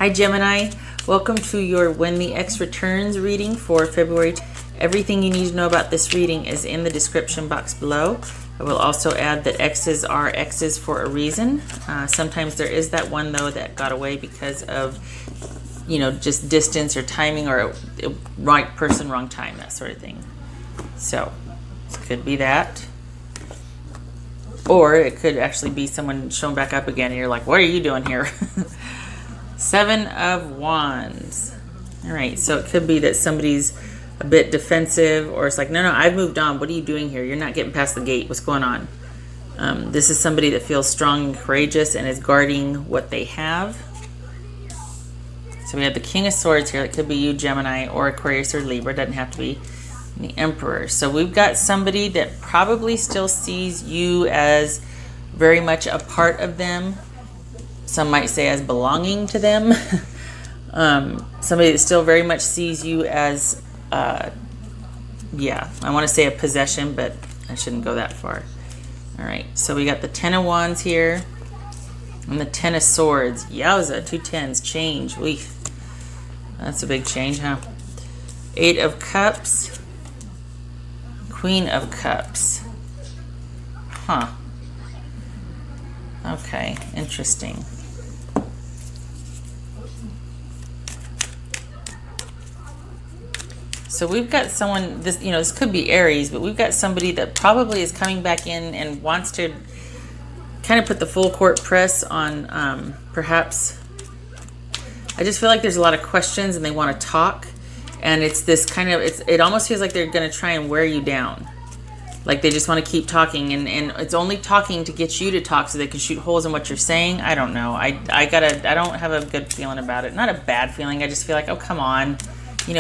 Hi Gemini, welcome to your When the X Returns reading for February. Everything you need to know about this reading is in the description box below. I will also add that X's are X's for a reason. Sometimes there is that one though that got away because of, just distance or timing or right person, wrong time, that sort of thing. So it could be that. Or it could actually be someone showing back up again and you're like, what are you doing here? 7 of Wands. All right, so it could be that somebody's a bit defensive, or it's like, no, I've moved on. What are you doing here? You're not getting past the gate. What's going on? This is somebody that feels strong and courageous and is guarding what they have. So we have the King of Swords here. It could be you, Gemini, or Aquarius or Libra. It doesn't have to be. And the Emperor. So we've got somebody that probably still sees you as very much a part of them. Some might say as belonging to them. Somebody that still very much sees you as, I want to say a possession, but I shouldn't go that far. All right, so we got the 10 of Wands here and the 10 of Swords. Yowza, 2 10s, change. Oy. That's a big change, huh? 8 of Cups, Queen of Cups. Huh. Okay, interesting. So we've got someone, this could be Aries, but we've got somebody that probably is coming back in and wants to kind of put the full court press on perhaps, I just feel like there's a lot of questions and they want to talk. And it's this kind of, it almost feels like they're going to try and wear you down. Like they just want to keep talking and it's only talking to get you to talk so they can shoot holes in what you're saying. I don't know. I don't have a good feeling about it. Not a bad feeling. I just feel like, oh, come on. We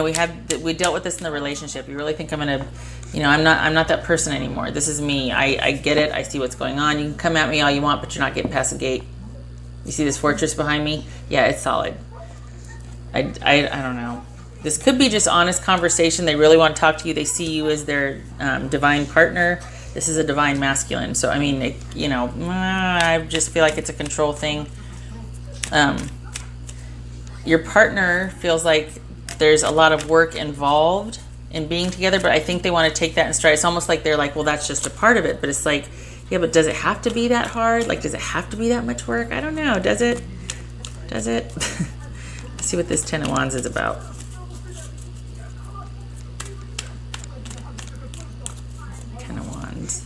dealt with this in the relationship. You really think I'm gonna, I'm not that person anymore. This is me. I get it. I see what's going on. You can come at me all you want, but you're not getting past the gate. You see this fortress behind me? Yeah, it's solid. I don't know. This could be just honest conversation. They really want to talk to you. They see you as their divine partner. This is a divine masculine. So, I mean, I just feel like it's a control thing. Your partner feels like there's a lot of work involved in being together, but I think they want to take that in stride. It's almost like they're like, well, that's just a part of it. But it's like, yeah, but does it have to be that hard? Like, does it have to be that much work? I don't know. Does it? Does it? Let's see what this 10 of Wands is about. 10 of Wands.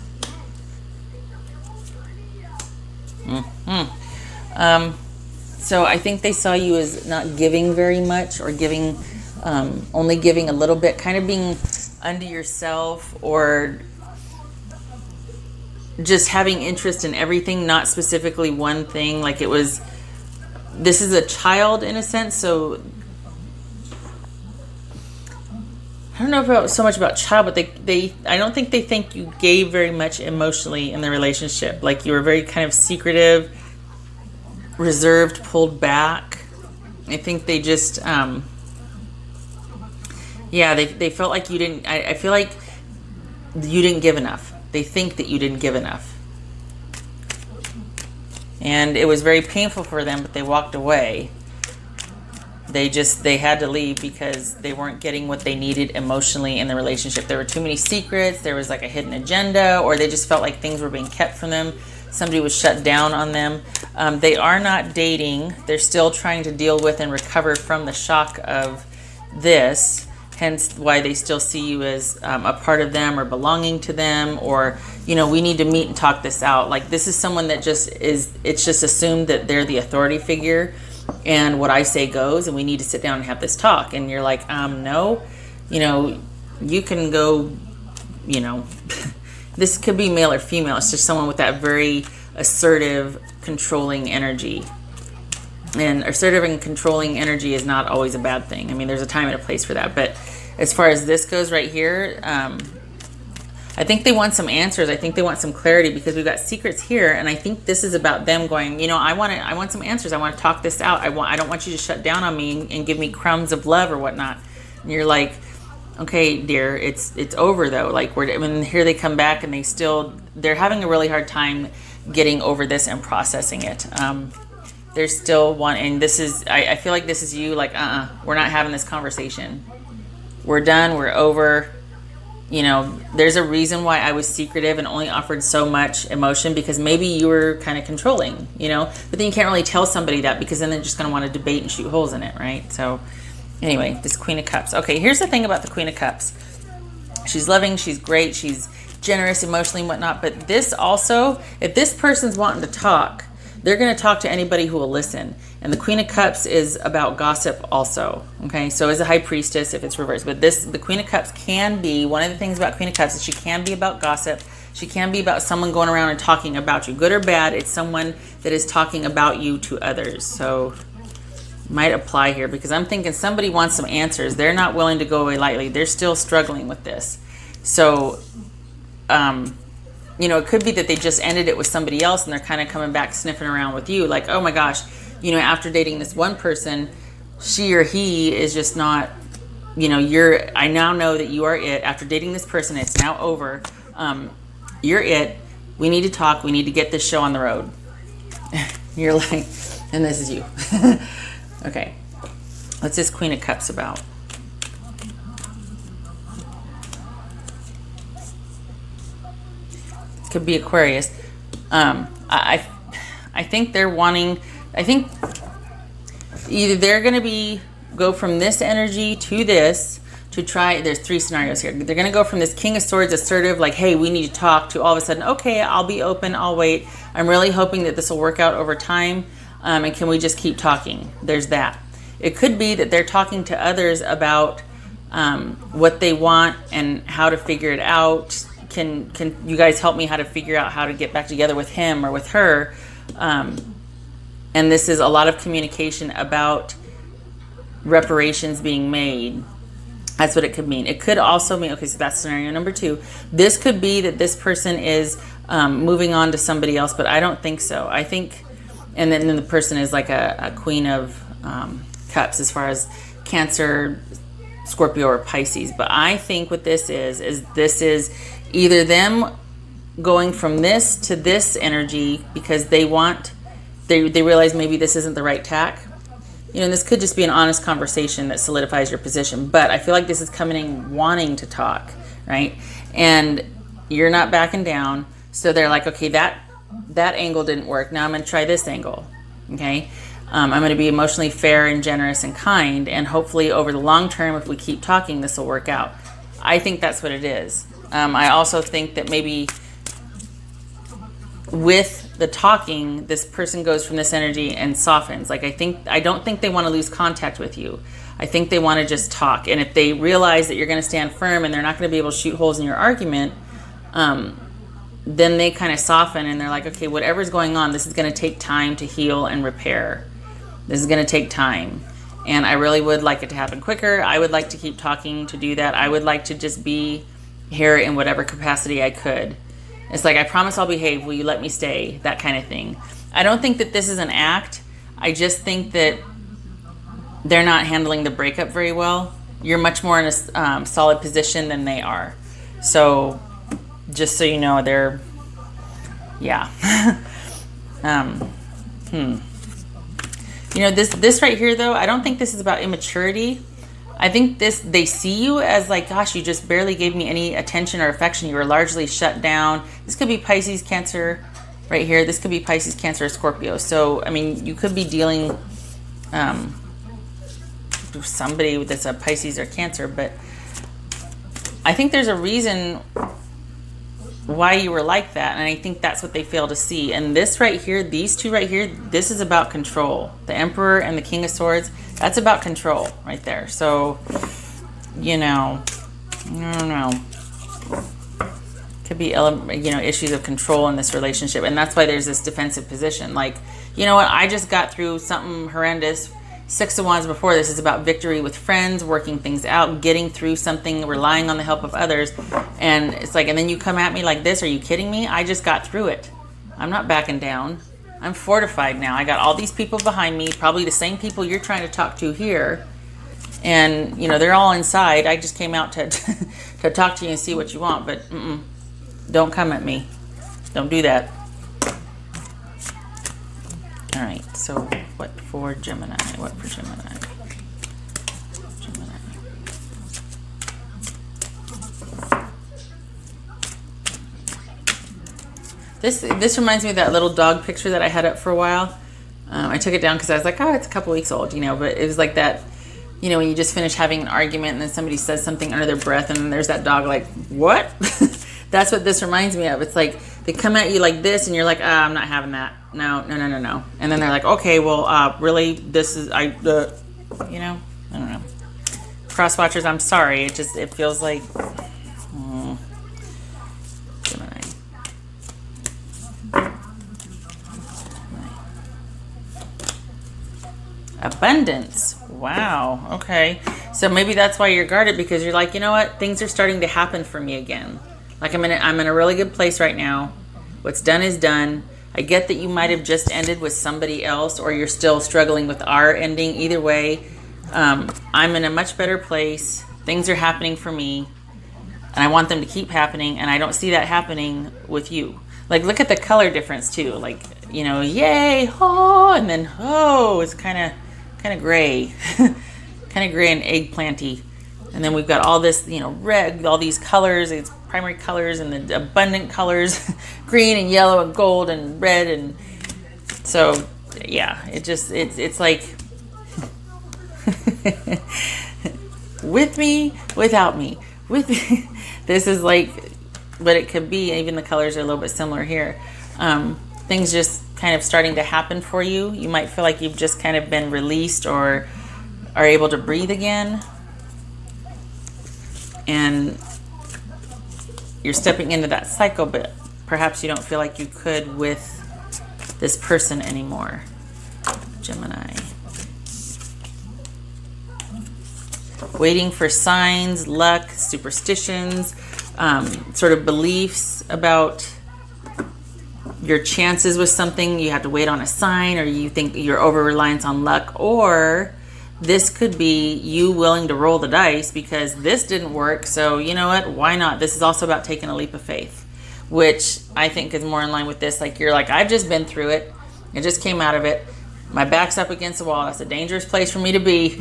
So I think they saw you as not giving very much, or giving, only giving a little bit, kind of being under yourself, or just having interest in everything, not specifically one thing. Like this is a child in a sense. So I don't know so much about child, but I don't think they think you gave very much emotionally in the relationship. Like you were very kind of secretive, reserved, pulled back. I think they just, they felt like you didn't, I feel like you didn't give enough. They think that you didn't give enough. And it was very painful for them, but they walked away. They had to leave because they weren't getting what they needed emotionally in the relationship. There were too many secrets. There was like a hidden agenda, or they just felt like things were being kept from them. Somebody was shut down on them. They are not dating. They're still trying to deal with and recover from the shock of this. Hence why they still see you as a part of them or belonging to them, or, we need to meet and talk this out. Like this is someone that it's just assumed that they're the authority figure and what I say goes, and we need to sit down and have this talk. And you're like, no, you can go, this could be male or female. It's just someone with that very assertive, controlling energy. And assertive and controlling energy is not always a bad thing. I mean, there's a time and a place for that. But as far as this goes right here, I think they want some answers. I think they want some clarity, because we've got secrets here. And I think this is about them going, I want some answers. I want to talk this out. I don't want you to shut down on me and give me crumbs of love or whatnot. And you're like, okay, dear, it's over though. Like here they come back and they're having a really hard time getting over this and processing it. They're still wanting, this is, I feel like this is you, like, we're not having this conversation. We're done, we're over. You know, there's a reason why I was secretive and only offered so much emotion, because maybe you were kind of controlling, you know, but then you can't really tell somebody that, because then they're just going to want to debate and shoot holes in it, right? So anyway, this Queen of Cups. Okay, here's the thing about the Queen of Cups. She's loving, she's great, she's generous emotionally and whatnot, but this also, if this person's wanting to talk, they're going to talk to anybody who will listen. And the Queen of Cups is about gossip also. Okay, so is a High Priestess if it's reversed. But the Queen of Cups can be, one of the things about Queen of Cups is she can be about gossip. She can be about someone going around and talking about you. Good or bad, it's someone that is talking about you to others. So might apply here, because I'm thinking somebody wants some answers. They're not willing to go away lightly. They're still struggling with this. So, you know, it could be that they just ended it with somebody else and they're kind of coming back sniffing around with you. Like, oh my gosh, you know, after dating this one person, she or he is just not, you know, I now know that you are it. After dating this person, it's now over. You're it. We need to talk. We need to get this show on the road. You're like, and this is you. Okay. What's this Queen of Cups about? Could be Aquarius. I think they're wanting, I think either they're going to go from this energy to this to try, there's three scenarios here. They're going to go from this King of Swords assertive, like, hey, we need to talk, to all of a sudden, okay, I'll be open, I'll wait. I'm really hoping that this will work out over time. And can we just keep talking? There's that. It could be that they're talking to others about what they want and how to figure it out. Can you guys help me how to figure out how to get back together with him or with her? And this is a lot of communication about reparations being made. That's what it could mean. It could also mean, okay, so that's scenario number 2. This could be that this person is moving on to somebody else, but I don't think so. I think, and then the person is like a Queen of Cups as far as Cancer, Scorpio, or Pisces. But I think what this is this is either them going from this to this energy because they realize maybe this isn't the right tack. You know, this could just be an honest conversation that solidifies your position. But I feel like this is coming in wanting to talk, right? And you're not backing down. So they're like, okay, that angle didn't work. Now I'm going to try this angle, okay? I'm going to be emotionally fair and generous and kind. And hopefully over the long term, if we keep talking, this will work out. I think that's what it is. I also think that maybe with the talking, this person goes from this energy and softens. Like, I don't think they want to lose contact with you. I think they want to just talk. And if they realize that you're going to stand firm and they're not going to be able to shoot holes in your argument, then they kind of soften and they're like, okay, whatever's going on, this is going to take time to heal and repair. This is going to take time. And I really would like it to happen quicker. I would like to keep talking to do that. I would like to just be here in whatever capacity I could. It's like, I promise I'll behave. Will you let me stay? That kind of thing. I don't think that this is an act. I just think that they're not handling the breakup very well. You're much more in a solid position than they are. So just so you know, they're, yeah. You know, this right here, though, I don't think this is about immaturity. I think they see you as like, gosh, you just barely gave me any attention or affection. You were largely shut down. This could be Pisces, Cancer right here. This could be Pisces, Cancer, or Scorpio. So, I mean, you could be dealing with somebody that's a Pisces or Cancer, but I think there's a reason why you were like that, and I think that's what they fail to see. And this right here, these two right here, this is about control. The Emperor and the King of Swords, that's about control right there. So, you know, I don't know. Could be, issues of control in this relationship, and that's why there's this defensive position. Like, you know what, I just got through something horrendous. 6 of Wands before this is about victory with friends, working things out, getting through something, relying on the help of others. And it's like, and then you come at me like this. Are you kidding me? I just got through it. I'm not backing down. I'm fortified now. I got all these people behind me, probably the same people you're trying to talk to here. And, you know, they're all inside. I just came out to to talk to you and see what you want. But don't come at me. Don't do that. All right, so what for Gemini? What for Gemini? This reminds me of that little dog picture that I had up for a while. I took it down because I was like, oh, it's a couple weeks old, you know, but it was like that, you know, when you just finish having an argument and then somebody says something under their breath and then there's that dog like, what? That's what this reminds me of. It's like they come at you like this and you're like, I'm not having that. No. And then they're like, okay, well, really, this is, you know, I don't know. Cross watchers, I'm sorry. It feels like, Gemini. Abundance. Wow. Okay. So maybe that's why you're guarded, because you're like, you know what? Things are starting to happen for me again. Like I'm in a really good place right now. What's done is done. I get that you might have just ended with somebody else, or you're still struggling with our ending. Either way, I'm in a much better place. Things are happening for me, and I want them to keep happening. And I don't see that happening with you. Like, look at the color difference too. Like, you know, yay, oh, and then oh, it's kind of gray, kind of gray and eggplanty. And then we've got all this, you know, red, all these colors, these primary colors and the abundant colors, green and yellow and gold and red. And so, yeah, it's like with me, without me, with me. This is like what it could be. Even the colors are a little bit similar here. Things just kind of starting to happen for you. You might feel like you've just kind of been released or are able to breathe again. And you're stepping into that cycle, but perhaps you don't feel like you could with this person anymore. Gemini. Waiting for signs, luck, superstitions, sort of beliefs about your chances with something. You have to wait on a sign, or you think you're over reliance on luck, or this could be you willing to roll the dice because this didn't work. So you know what? Why not? This is also about taking a leap of faith, which I think is more in line with this. Like, you're like, I've just been through it. I just came out of it. My back's up against the wall. That's a dangerous place for me to be.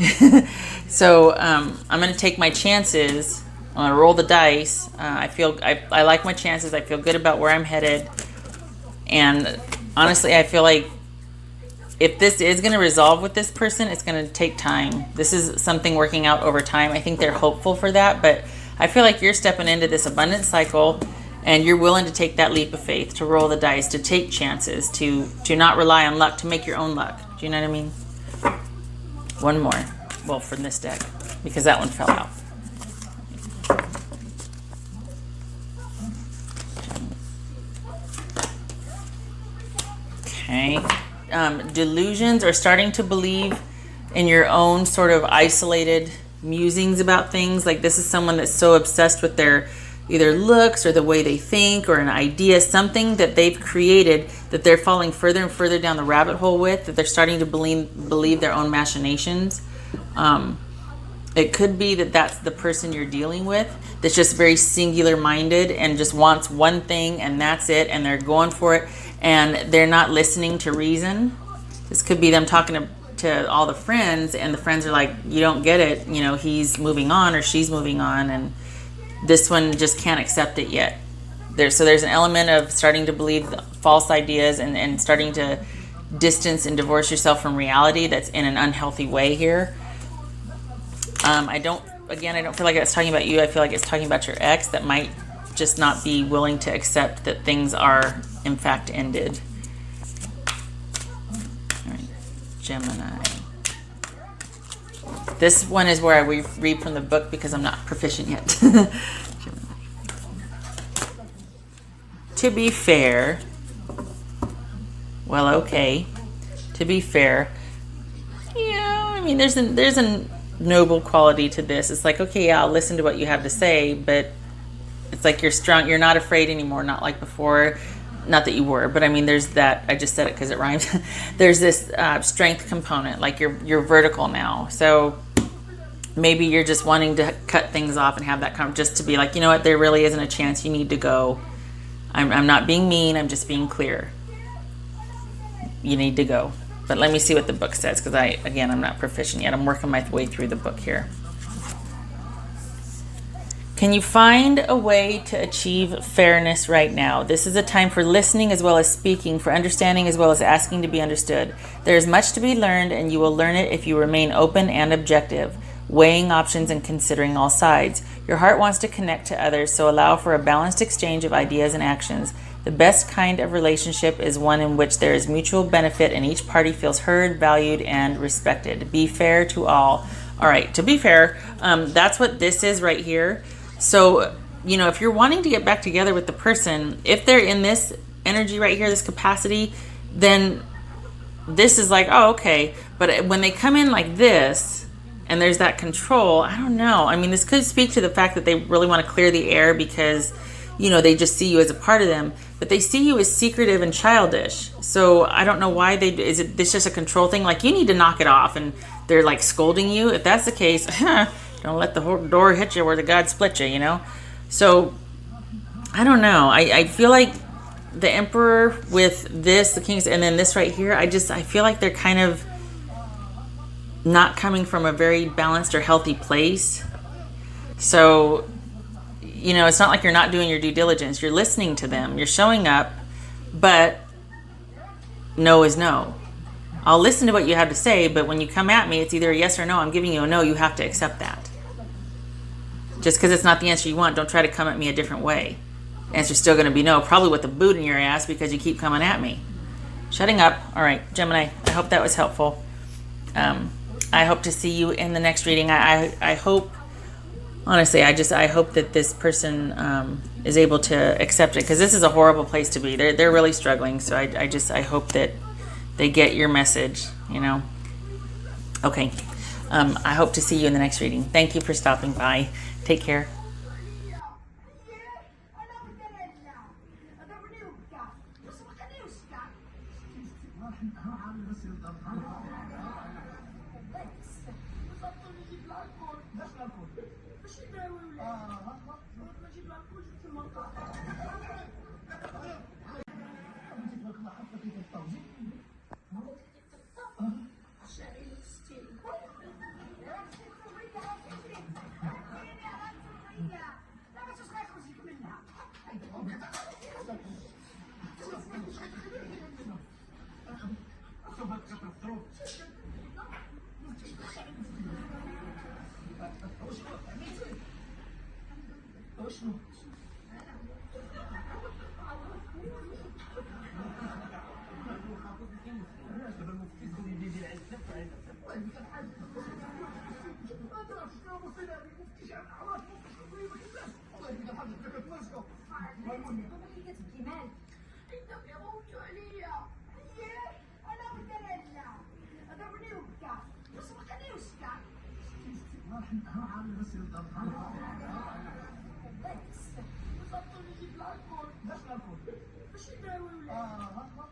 So I'm going to take my chances. I'm going to roll the dice. I like my chances. I feel good about where I'm headed. And honestly, I feel like if this is going to resolve with this person, it's going to take time. This is something working out over time. I think they're hopeful for that, but I feel like you're stepping into this abundant cycle and you're willing to take that leap of faith, to roll the dice, to take chances, to not rely on luck, to make your own luck. Do you know what I mean? One more. Well, from this deck, because that one fell out. Okay. Delusions, or starting to believe in your own sort of isolated musings about things. Like, this is someone that's so obsessed with their either looks or the way they think or an idea, something that they've created that they're falling further and further down the rabbit hole with, that they're starting to believe their own machinations. It could be that that's the person you're dealing with that's just very singular minded and just wants one thing and that's it, and they're going for it and they're not listening to reason. This could be them talking to all the friends, and the friends are like, you don't get it, you know, he's moving on or she's moving on, and this one just can't accept it yet. So there's an element of starting to believe false ideas and starting to distance and divorce yourself from reality that's in an unhealthy way here. I don't feel like it's talking about you. I feel like it's talking about your ex that might just not be willing to accept that things are in fact ended. All right, Gemini. This one is where I read from the book because I'm not proficient yet. To be fair, well, okay. To be fair, yeah, I mean, there's a noble quality to this. It's like, okay, yeah, I'll listen to what you have to say, but it's like you're strong. You're not afraid anymore, not like before. Not that you were, but I mean, there's that. I just said it because it rhymes. There's this strength component, like you're vertical now. So maybe you're just wanting to cut things off and have that just to be like, you know what, there really isn't a chance. You need to go. I'm not being mean. I'm just being clear. You need to go. But let me see what the book says, because again, I'm not proficient yet. I'm working my way through the book here. Can you find a way to achieve fairness right now? This is a time for listening as well as speaking, for understanding as well as asking to be understood. There is much to be learned, and you will learn it if you remain open and objective, weighing options and considering all sides. Your heart wants to connect to others, so allow for a balanced exchange of ideas and actions. The best kind of relationship is one in which there is mutual benefit and each party feels heard, valued, and respected. Be fair to all. All right, to be fair, that's what this is right here. So, if you're wanting to get back together with the person, if they're in this energy right here, this capacity, then this is like, oh, okay. But when they come in like this, and there's that control, I don't know. I mean, this could speak to the fact that they really want to clear the air because, they just see you as a part of them. But they see you as secretive and childish. So I don't know why is this just a control thing? Like, you need to knock it off, and they're like scolding you. If that's the case, don't let the door hit you where the God split you, So, I don't know. I feel like the Emperor with this, the Kings, and then this right here, I feel like they're kind of not coming from a very balanced or healthy place. So, it's not like you're not doing your due diligence. You're listening to them. You're showing up, but no is no. I'll listen to what you have to say, but when you come at me, it's either a yes or no. I'm giving you a no. You have to accept that. Just because it's not the answer you want, don't try to come at me a different way. The answer's still going to be no, probably with a boot in your ass because you keep coming at me. Shutting up. All right, Gemini, I hope that was helpful. I hope to see you in the next reading. I hope, honestly, I hope that this person is able to accept it, because this is a horrible place to be. They're really struggling, so I hope that they get your message, Okay. I hope to see you in the next reading. Thank you for stopping by. Take care. Let's go.